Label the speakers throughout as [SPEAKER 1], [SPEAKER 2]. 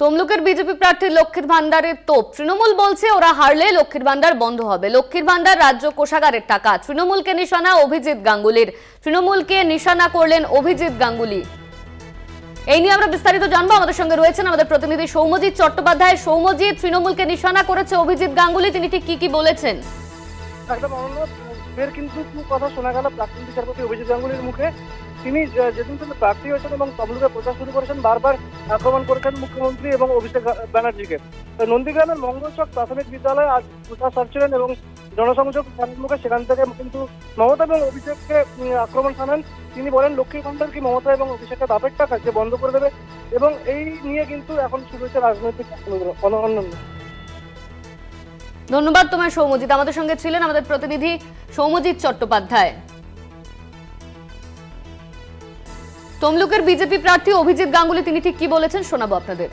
[SPEAKER 1] তমলুকের বিজেপি প্রার্থী লক্ষ্মীর ভান্ডারের তোপ। তৃণমূল বলছে ওরা হারলে লক্ষ্মীর ভান্ডার বন্ধ হবে। লক্ষ্মীর ভান্ডার রাজ্য কোষাগারের টাকা। তৃণমূলকে নিশানা অভিজিৎ গাঙ্গুলির। তৃণমূলকে নিশানা করলেন অভিজিৎ গাঙ্গুলি। এই নিয়ে আমরা বিস্তারিত জানবো। আমাদের সঙ্গে রয়েছেন আমাদের প্রতিনিধি সৌম্যজিৎ চট্টোপাধ্যায়। সৌম্যজিৎ, তৃণমূলকে নিশানা করেছে অভিজিৎ গাঙ্গুলি, তিনি ঠিক কি বলেছেন?
[SPEAKER 2] একদম ফের কিন্তু কথা শোনা গেল প্রাক্তন বিচারপতি অভিজিৎ গাঙ্গুলির মুখে। তিনি যেদিন থেকে প্রার্থী হয়েছেন এবং তমলুকে প্রচার শুরু করেছেন, বারবার আক্রমণ করেছেন মুখ্যমন্ত্রী এবং অভিষেক ব্যানার্জিকে। নন্দীগ্রামের মঙ্গলচক প্রাথমিক বিদ্যালয়ে আজ প্রচার সারছিলেন এবং জনসংযোগ মুখে সেখান থেকে কিন্তু মমতা এবং অভিষেককে আক্রমণ শানান। তিনি বলেন লক্ষ্মীর ভান্ডার কি মমতা এবং অভিষেকের বাপের টাকা, যে বন্ধ করে দেবে, এবং এই নিয়ে কিন্তু এখন শুরু হয়েছে রাজনৈতিক অনন্য।
[SPEAKER 1] ধন্যবাদ তোমায় সৌম্যজিৎ। আমাদের সঙ্গে ছিলেন আমাদের প্রতিনিধি সৌম্যজিৎ চট্টোপাধ্যায়। তমলুকের বিজেপি প্রার্থী অভিজিৎ গাঙ্গুলি তিনি ঠিক কি বলেছেন শোনাবো আপনাদের।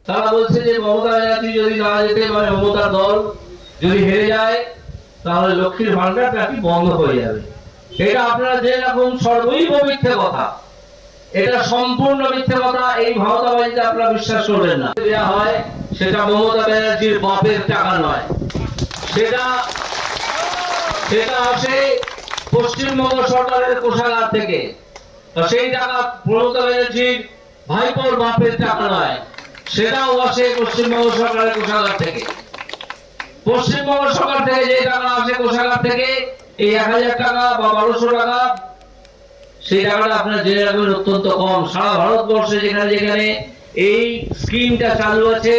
[SPEAKER 3] তারা বলছে যে মমতা ব্যানার্জি যদি না যেতে পারে, মমতার দল যদি হেরে যায়, তাহলে লক্ষ্মীর ভান্ডারটা কি বন্ধ হয়ে যাবে। এটা আপনারা যে রকম সর্বৈব মিথ্যে কথা, এটা সম্পূর্ণ মিথ্যে কথা। এই ভাওতাবাজিতে আপনারা বিশ্বাস করবেন না। দেওয়া হয় সেটা মমতা ব্যানার্জির বাপের টাকা নয়, সেটা আসে পশ্চিমবঙ্গ সরকারের কোষাগার থেকে। সেই টাকা মমতা ব্যানার্জির ভাইপোর বাপের টাকা নয়, সেটাও আসে পশ্চিমবঙ্গ সরকারের কোষাগার থেকে। পশ্চিমবঙ্গ সরকার থেকে যে টাকা আসে কোষাগার থেকে, এই 1000 টাকা বা 1200 টাকা, সেই টাকাটা আপনার জেনে রাখবেন অত্যন্ত কম। সারা ভারতবর্ষে যেখানে যেখানে এই স্কিমটা চালু আছে,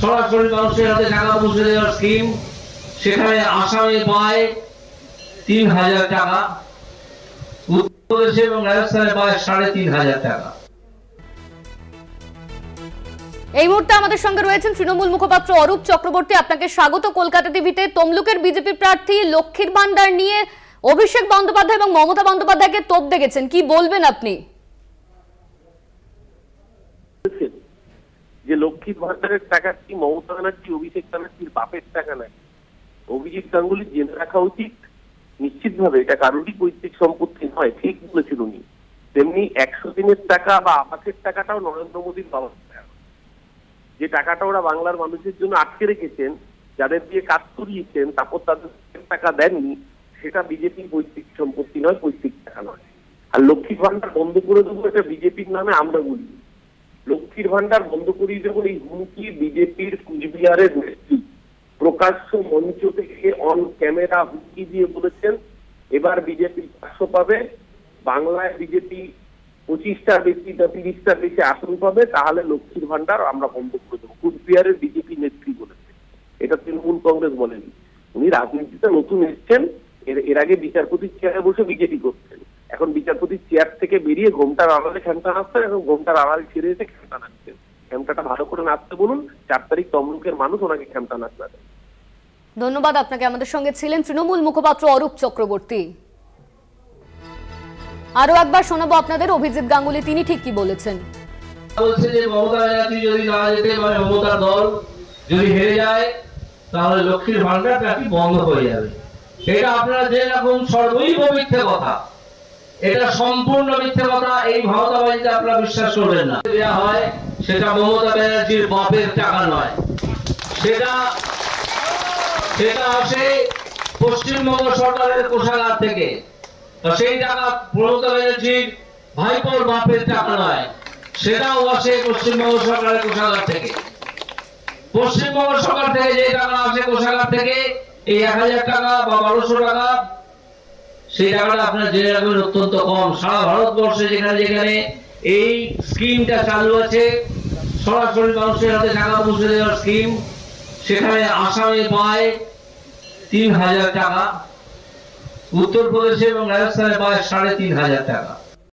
[SPEAKER 3] সরাসরি মানুষের হাতে টাকা পৌঁছে দেওয়ার স্কিম, সেখানে আসামে পায় 3000 টাকা, উত্তরপ্রদেশে এবং রাজস্থানে পায় 3500 টাকা।
[SPEAKER 1] এই মুহূর্তে আমাদের সঙ্গে রয়েছেন তৃণমূল মুখপাত্র অরূপ চক্রবর্তী। আপনাকে স্বাগত কলকাতা টিভিতে। তমলুকের বিজেপি প্রার্থী লক্ষ্মীর ভান্ডার নিয়ে অভিষেক বন্দ্যোপাধ্যায় এবং মমতা বন্দ্যোপাধ্যায়কে তোপ দেখেছেন, কি বলবেন আপনি?
[SPEAKER 4] যে লক্ষ্মীর ভান্ডারের টাকা কি মমতা ব্যানার্জি অভিষেক ব্যানার্জির বাপের টাকা নয়। অভিজিৎ গাঙ্গুলি জেনে রাখা উচিত, নিশ্চিতভাবে এটা কারোরই পৈতৃক সম্পত্তি নয়। ঠিক বলেছিল উনি। তেমনি 100 দিনের টাকা বা আবাসের টাকাটাও নরেন্দ্র মোদীর বাবার টাকা। যে টাকাটা ওরা বাংলার মানুষের জন্য আটকে রেখেছেন, যাদের দিয়ে কাজ করিয়েছেন, তারপর তাদের টাকা দেননি, সেটা বিজেপির পৈতৃক সম্পত্তি নয়, পৈতৃক টাকা নয়। আর লক্ষ্মীর ভান্ডার বন্ধ করে দেবো, এটা বিজেপির নামে আমরা বলি। লক্ষ্মীর ভান্ডার বন্ধ করিয়ে দেবো এই হুমকি বিজেপির কুচবিহারের নেত্রী প্রকাশ্য মঞ্চ থেকে অন ক্যামেরা হুমকি দিয়ে বলেছেন এবার বিজেপি 500 পাবে, বাংলায় বিজেপি 25টার বেশি বা 30টার বেশি আসন পাবে, তাহলে লক্ষ্মীর ভান্ডার আমরা বন্ধ করে দেবো। কুচবিহারের বিজেপি নেত্রী বলেছে, এটা তৃণমূল কংগ্রেস বলেনি। উনি রাজনীতিতে নতুন এসছেন, এর আগে বিচারপতির চেয়ারে বসে বিজেপি করছেন। এখন বিচারপতির চেয়ার থেকে বেরিয়ে ঘোমটার আড়ালে খেমটা নাচছেন, এবং ঘোমটার আড়াল ছেড়ে এসে খেমটা নাচছেন। খেমটাটা ভালো করে নাচতে বলুন, 4 তারিখ তমলুকের মানুষ ওনাকে খেমটা নাচবে।
[SPEAKER 1] ধন্যবাদ আপনাকে। আমাদের সঙ্গে ছিলেন তৃণমূল মুখপাত্র অরূপ চক্রবর্তী। আরো একবার শোনাবো আপনাদের অভিজিৎ গাঙ্গুলি তিনি ঠিক কি বলেছেন।
[SPEAKER 3] বলছে যে মমতা ব্যানার্জি যদি না যেতে পারে, মমতার দল যদি হেরে যায়, তাহলে লক্ষ্মীর ভান্ডারটা কি বন্ধ হয়ে যাবে। এটা আপনারা যে রকম সর্বৈব মিথ্যে কথা, এটা সম্পূর্ণ মিথ্যে কথা। এই ভাওতাবাজিতে আপনারা বিশ্বাস করবেন না। দেওয়া হয় সেটা মমতা ব্যানার্জির বাপের টাকা নয়, সেটা আসে পশ্চিমবঙ্গ সরকারের কোষাগার থেকে। সেই টাকা মমতা ব্যানার্জির ভাইপোর বাপের টাকা নয়, সেটাও আসে পশ্চিমবঙ্গ সরকারের কোষাগার থেকে। পশ্চিমবঙ্গ সরকার থেকে যে টাকা আসে কোষাগার থেকে, এই 1000 টাকা বা 1200 টাকা, সেই টাকাটা আপনারা জেনে রাখবেন অত্যন্ত কম। সারা ভারতবর্ষে যেখানে যেখানে এই স্কিমটা চালু আছে, সরাসরি মানুষের হাতে টাকা পৌঁছে দেওয়ার স্কিম, সেখানে আসামে পায় 3000 টাকা, উত্তরপ্রদেশে এবং রাজস্থানে পায় 3500 টাকা।